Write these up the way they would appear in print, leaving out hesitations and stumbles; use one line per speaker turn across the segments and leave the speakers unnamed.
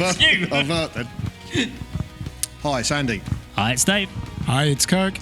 It's you.
Then. Hi, it's Andy.
Hi, it's Dave.
Hi, it's Kirk.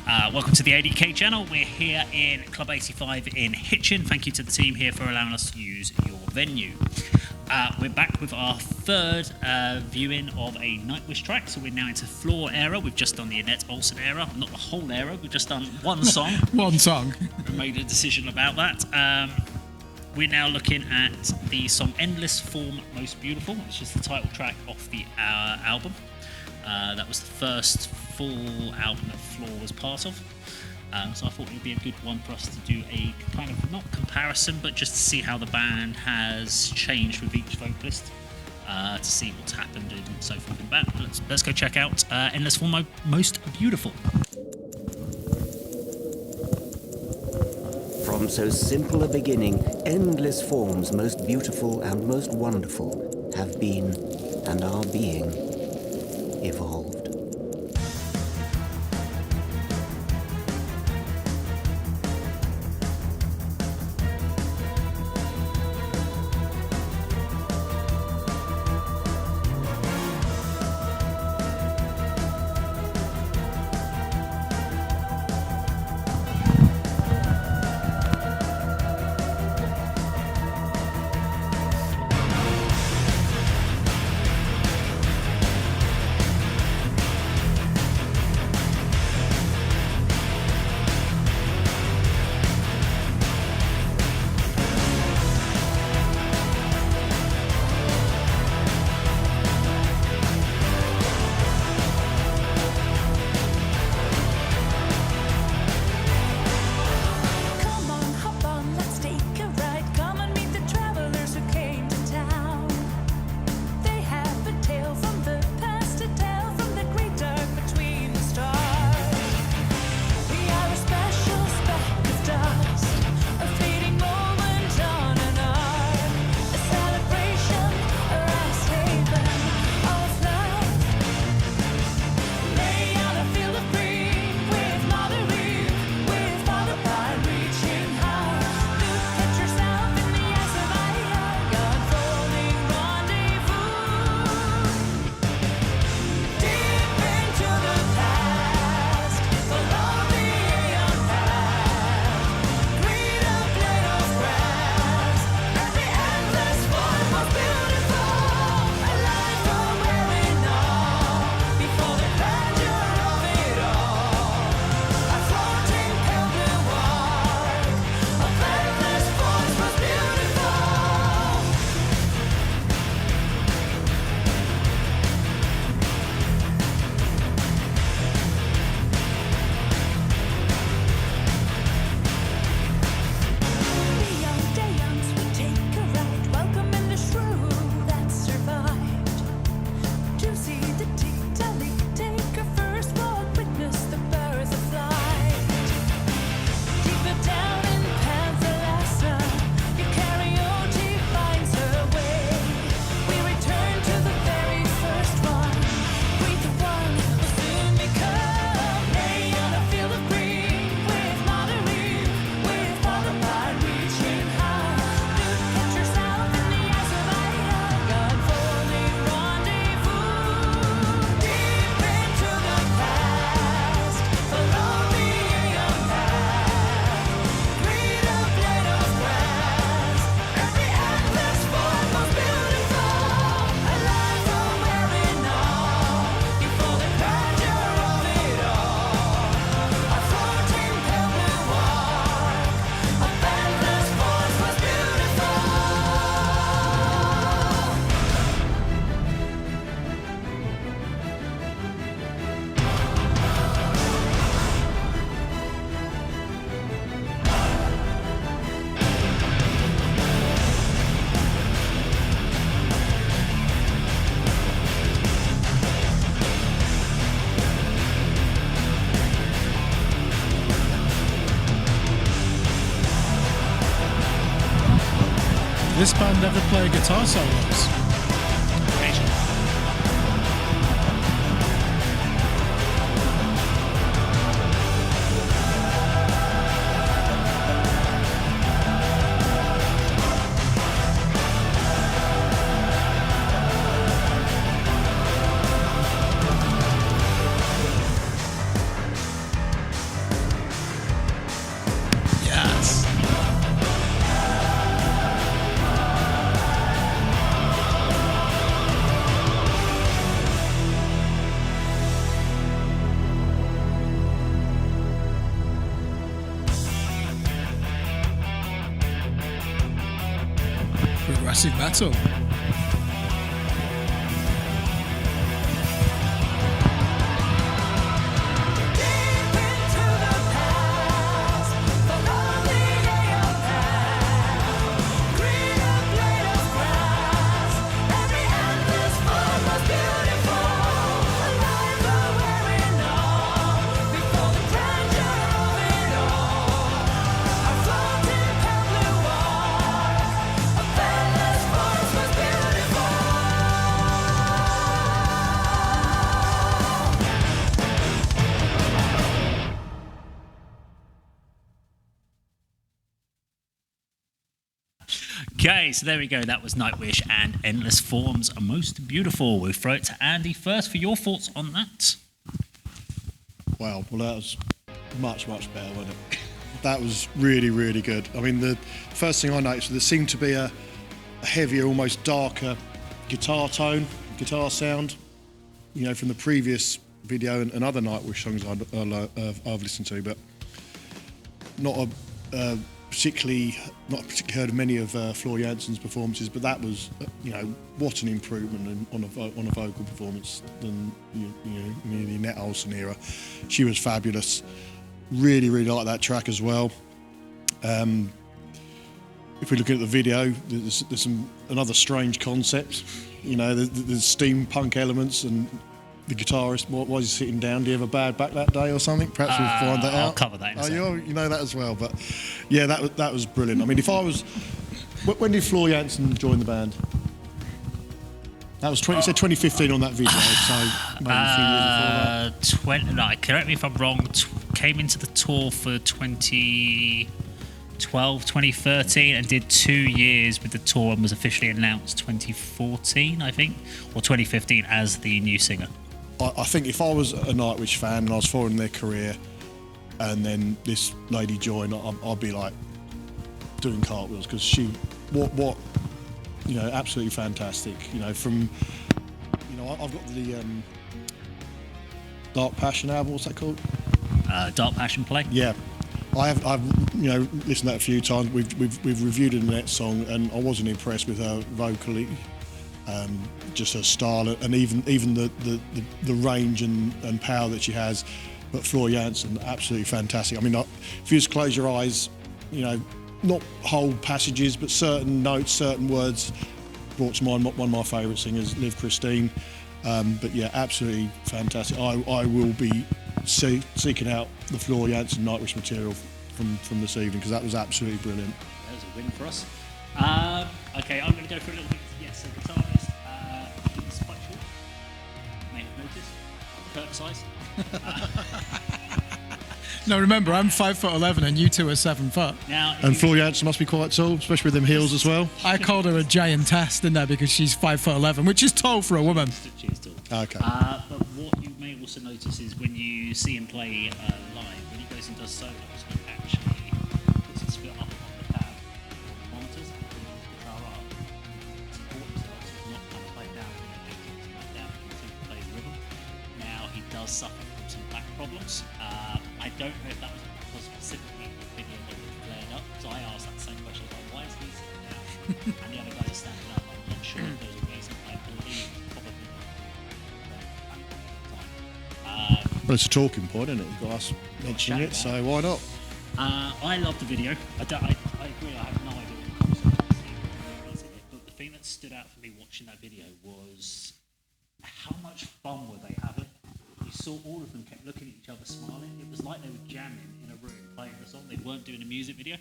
Welcome to the ADK channel. We're here in Club 85 in Hitchin. Thank you to the team here for allowing us to use your venue. We're back with our third viewing of a Nightwish track, so we're now into Floor era. We've just done the Annette Olsen era, not the whole era. We've just done one song.
One song.
We made a decision about that. We're now looking at the song Endless Form Most Beautiful, which is the title track off the album. That was the first full album that Floor was part of. So I thought it would be a good one for us to do a kind of, not comparison, but just to see how the band has changed with each vocalist, to see what's happened and so forth and that. Let's go check out Endless Form Most Beautiful.
From so simple a beginning, endless forms most beautiful and most wonderful have been and are being evolved.
This band ever play guitar solos? progressive metal.
Okay, so there we go. That was Nightwish and Endless Forms Most Beautiful. We'll throw it to Andy first for your thoughts on that.
Wow, well, that was much better, wasn't it? That was really, really good. I mean, the first thing I noticed, there seemed to be a heavier, almost darker guitar tone, guitar sound, you know, from the previous video and other Nightwish songs I've listened to, but not particularly heard many of Floor Jansen's performances, but that was, you know, what an improvement on a vocal performance than the Annette Olsen era. She was fabulous. Really like that track as well. If we look at the video, there's another strange concept. You know, there's steampunk elements, and the guitarist, why is he sitting down? Do you have a bad back that day or something? Perhaps we'll find that out.
I'll cover that in a second.
You know that as well. But yeah, that was brilliant. I mean, if I was, when did Floor Jansen join the band? That was 2015 on that video. So maybe a few years before that.
No, correct me if I'm wrong. Came into the tour for 2012, 2013, and did 2 years with the tour, and was officially announced 2014, I think, or 2015 as the new singer.
I think if I was a Nightwish fan and I was following their career, and then this lady joined, I'd be like doing cartwheels, because she, what, you know, absolutely fantastic. You know, from, you know, I've got the Dark Passion album. What's that called?
Dark Passion Play.
Yeah, I've you know, listened to that a few times. We've reviewed an Annette song, and I wasn't impressed with her vocally. Just her style, and even the range and power that she has. But Floor Jansen, absolutely fantastic. I mean, if you just close your eyes, you know, not whole passages, but certain notes, certain words brought to mind one of my favourite singers, Liv Christine. But yeah, absolutely fantastic. I will be seeking out the Floor Jansen Nightwish material from this evening, because that was absolutely brilliant.
That was a win for us. Okay, I'm going to go for a little bit. Yes, the guitarist. He's quite short. May have noticed. Kirk size.
No, remember, I'm 5'11" and you two are 7 foot.
Now,
And Floor Jansen must be quite tall, especially with them heels as well.
I called her a giantess, didn't I? Because she's 5'11", which is tall for a woman.
she is tall.
Okay.
But what you may also notice is when you see him play live, when he goes and does solos, he actually puts his foot up on the pad, monitors, and brings his guitar up, support himself, so he's not kind of playing down to play the rhythm. Now, he does suffer from some back problems. I don't know if that was because specifically the video that was flared up, because I asked that same question, like, why is he sitting down and the other guys are standing up? I'm not sure if there's a reason. I believe probably not.
Well, it's a talking point, isn't it? You've got us mentioning it, so why not?
I love the video. I agree, I have no idea what the concept is, but the thing that stood out for me watching that video was how much fun were they having. You saw all of them kept looking at each other, smiling. It was like they were jamming in a room, playing the song. They weren't doing a music video.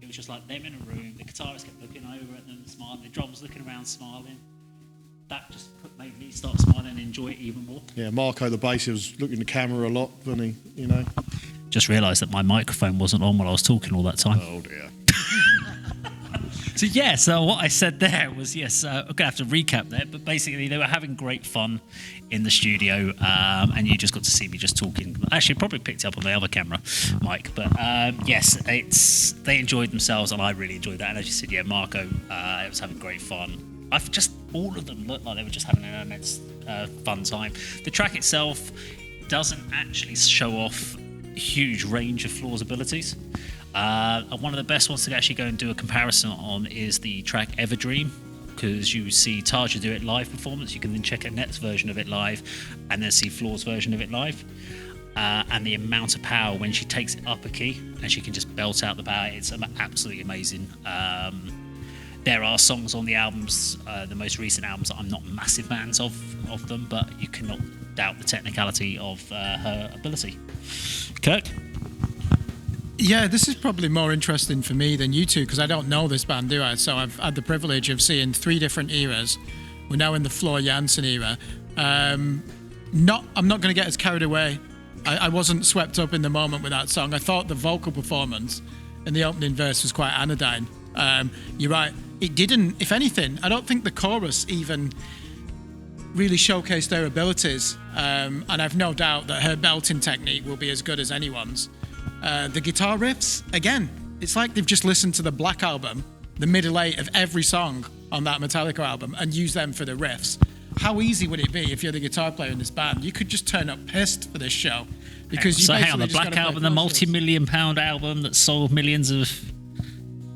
It was just like them in a room. The guitarist kept looking over at them, smiling. The drums looking around, smiling. That just made me start smiling and enjoy it even more.
Yeah, Marco, the bassist, was looking at the camera a lot, wasn't he? You know.
Just realised that my microphone wasn't on while I was talking all that time.
Oh dear.
So yeah, so what I said there was, yes, I'm going to have to recap there, but basically they were having great fun in the studio, and you just got to see me just talking. Actually, probably picked up on the other camera, Mike, but yes, they enjoyed themselves, and I really enjoyed that. And as you said, yeah, Marco was having great fun. All of them looked like they were just having an immense fun time. The track itself doesn't actually show off a huge range of Floor's abilities. One of the best ones to actually go and do a comparison on is the track Everdream because you see Tarja do it live performance. You can then check Annette's version of it live, and then see Floor's version of it live. And the amount of power when she takes it up a key and she can just belt out the power, it's absolutely amazing. There are songs on the albums, the most recent albums, that I'm not massive fans of them, but you cannot doubt the technicality of her ability. Kirk?
Yeah, this is probably more interesting for me than you two, because I don't know this band, do I? So I've had the privilege of seeing 3 different eras. We're now in the Floor Jansen era. I'm not going to get as carried away. I wasn't swept up in the moment with that song. I thought the vocal performance in the opening verse was quite anodyne. You're right. It didn't, if anything, I don't think the chorus even really showcased their abilities. And I've no doubt that her belting technique will be as good as anyone's. The guitar riffs, again, it's like they've just listened to the Black Album, the middle 8 of every song on that Metallica album, and used them for the riffs. How easy would it be if you're the guitar player in this band? You could just turn up pissed for this show. Because you
hang on, the Black Album, the multi-million-pound album that sold millions of...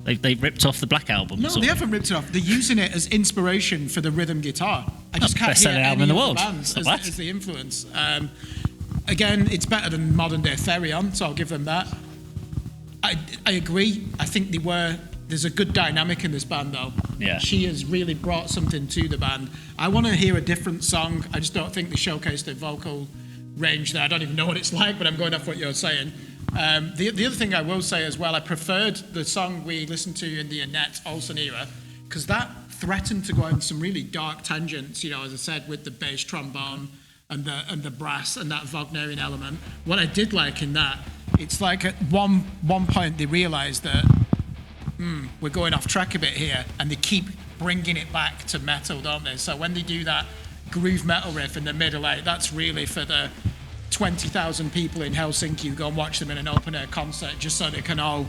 They ripped off the Black Album.
No, they haven't ripped it off. They're using it as inspiration for the rhythm guitar. I just can't hear
album
any
in the
of
world.
the bands as the influence. Again, it's better than modern-day Therion, so I'll give them that. I agree. I think there's a good dynamic in this band, though.
Yeah.
She has really brought something to the band. I want to hear a different song. I just don't think they showcased their vocal range there. I don't even know what it's like, but I'm going off what you're saying. The other thing I will say as well, I preferred the song we listened to in the Annette Olsen era, because that threatened to go in some really dark tangents, as I said, with the bass trombone and the brass and that Wagnerian element. What I did like in that, it's like at one point they realised that we're going off track a bit here, and they keep bringing it back to metal, don't they? So when they do that groove metal riff in the middle 8, that's really for the 20,000 people in Helsinki who go and watch them in an open-air concert just so they can all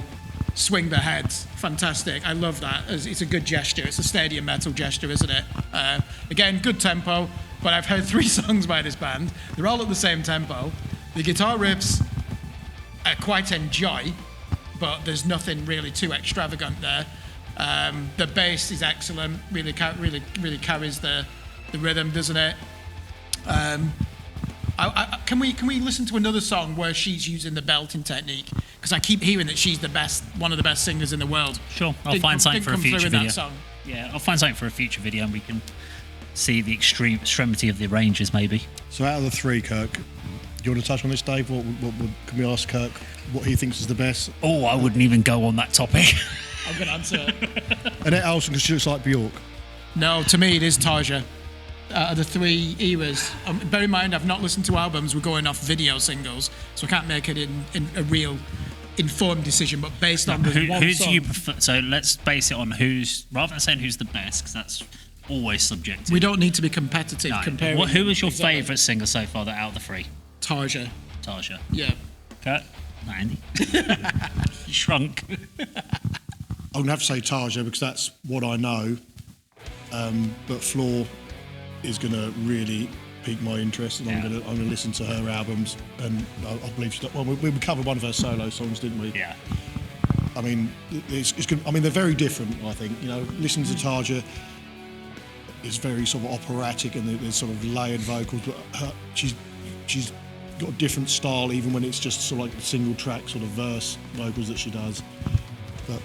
swing their heads. Fantastic. I love that. It's a good gesture. It's a stadium metal gesture, isn't it? Again, good tempo, but I've heard 3 songs by this band. They're all at the same tempo. The guitar riffs I quite enjoy, but there's nothing really too extravagant there. The bass is excellent, really carries the rhythm, doesn't it? Can we listen to another song where she's using the belting technique? Because I keep hearing that she's one of the best singers in the world.
Sure, I'll find something for a future video.
Song.
Yeah, I'll find something for a future video, and we can see the extremity of the ranges, maybe.
So out of the 3, Kirk, do you want to touch on this, Dave? What can we ask Kirk what he thinks is the best?
Oh, I wouldn't even go on that topic.
I'm going to answer it.
Annette Olsen, because she looks like Bjork.
No, to me it is Tarja. The 3 eras. Bear in mind, I've not listened to albums. We're going off video singles, so I can't make it in a real informed decision. But based on the one
who
song,
do you prefer? So let's base it on who's, rather than saying who's the best, because that's always subjective.
we don't need to be competitive.
No.
Comparing.
Who was your
Exactly.
favourite singer so far out of the 3?
Tarja.
Tarja.
Yeah.
Kurt? No, Andy. You shrunk.
I'm going to have to say Tarja because that's what I know. But Floor is going to really pique my interest, and I'm going to listen to her albums, and I believe she's. Well, we covered one of her solo songs, didn't we?
Yeah.
I mean, it's good. I mean, they're very different. I think listening to Tarja is very sort of operatic, and there's sort of layered vocals, but she's got a different style, even when it's just sort of like single track sort of verse vocals that she does. But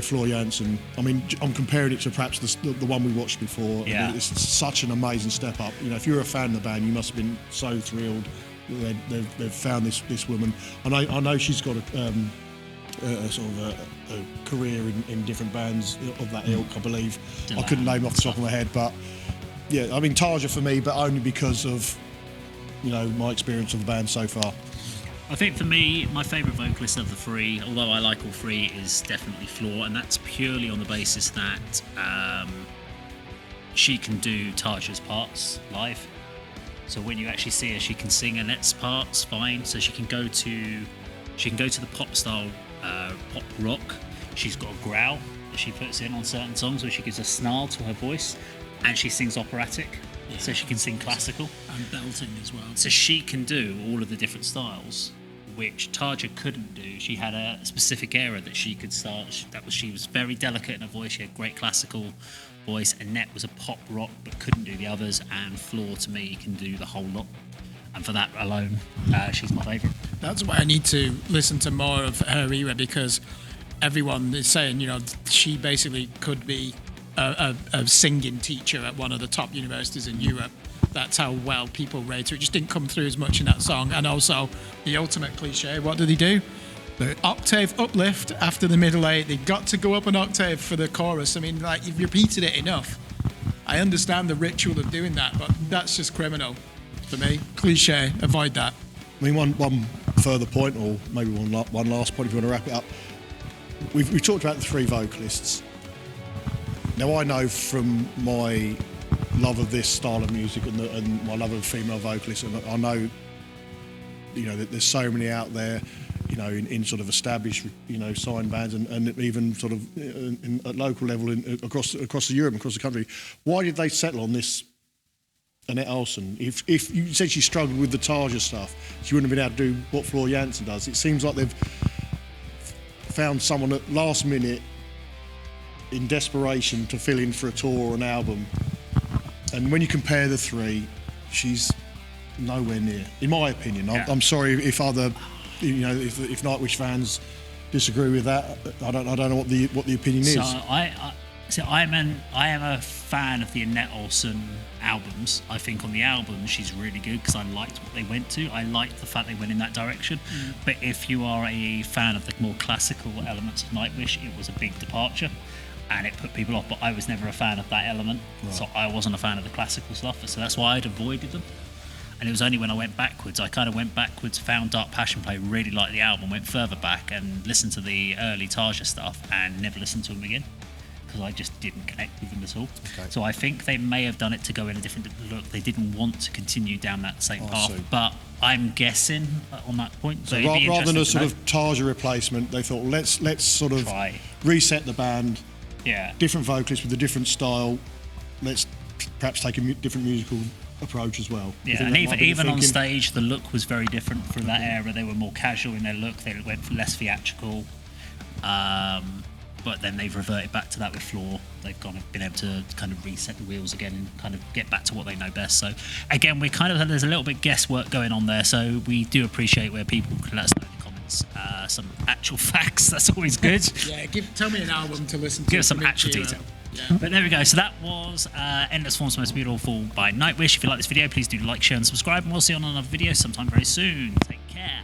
Floor Jansen, I mean, I'm comparing it to perhaps the one we watched before.
Yeah.
It's such an amazing step up. If you're a fan of the band, you must have been so thrilled that they've found this woman. And I know she's got a sort of a career in different bands of that ilk, I believe. I couldn't name off the top of my head, but yeah, I mean, Tarja for me, but only because of my experience of the band so far.
I think for me, my favourite vocalist of the 3, although I like all 3, is definitely Floor, and that's purely on the basis that she can do Tarja's parts live. So when you actually see her, she can sing Annette's parts fine. So she can go to the pop style, pop rock. She's got a growl that she puts in on certain songs where she gives a snarl to her voice, and she sings operatic. Yeah. So she can sing classical
and belting as well.
So she can do all of the different styles, which Tarja couldn't do. She had a specific era that she could start. She was very delicate in her voice. She had great classical voice. Annette was a pop rock but couldn't do the others, and Floor to me can do the whole lot. And for that alone, she's my favourite.
That's why I need to listen to more of her era, because everyone is saying, she basically could be a singing teacher at one of the top universities in Europe. That's how well people rate her. It just didn't come through as much in that song. And also, the ultimate cliche, what did he do? The octave uplift after the middle eight. They got to go up an octave for the chorus. I mean, like, you've repeated it enough. I understand the ritual of doing that, but that's just criminal for me. Cliche, avoid that.
I mean, one further point, or maybe one last point if you want to wrap it up. We've talked about the three vocalists. Now, I know from my love of this style of music and my love of female vocalists, and I know, that there's so many out there, in sort of established, signed bands and even sort of at local level across Europe, across the country. Why did they settle on this Annette Olsen? If you said she struggled with the Tarja stuff, she wouldn't have been able to do what Floor Jansen does. It seems like they've found someone at last minute in desperation to fill in for a tour or an album. And when you compare the three, she's nowhere near, in my opinion.
Yeah.
I'm sorry if other, if Nightwish fans disagree with that. I don't know what the opinion is.
So I am a fan of the Annette Olsen albums. I think on the album she's really good because I liked what they went to. I liked the fact they went in that direction. But if you are a fan of the more classical elements of Nightwish, it was a big departure. And it put people off, but I was never a fan of that element, so I wasn't a fan of the classical stuff, so that's why I'd avoided them. And it was only when I went backwards, found Dark Passion Play, really liked the album, went further back and listened to the early Tarja stuff and never listened to them again, because I just didn't connect with them at all. Okay. So I think they may have done it to go in a different look. They didn't want to continue down that same path, but I'm guessing on that point.
So rather than a sort of Tarja replacement, they thought, let's sort of reset the band.
Yeah.
Different vocalists with a different style. Let's perhaps take a different musical approach as well.
Yeah, and even on stage, the look was very different from that era. They were more casual in their look. They went for less theatrical. But then they've reverted back to that with Floor. They've been able to kind of reset the wheels again and kind of get back to what they know best. So again, there's a little bit guesswork going on there. So we do appreciate where people can let us know in the comments some actual facts. That's always good.
Yeah, tell me an album to listen to.
Give us some actual detail. Yeah. But there we go. So that was Endless Forms Most Beautiful by Nightwish. If you like this video, please do like, share and subscribe, and we'll see you on another video sometime very soon. Take care.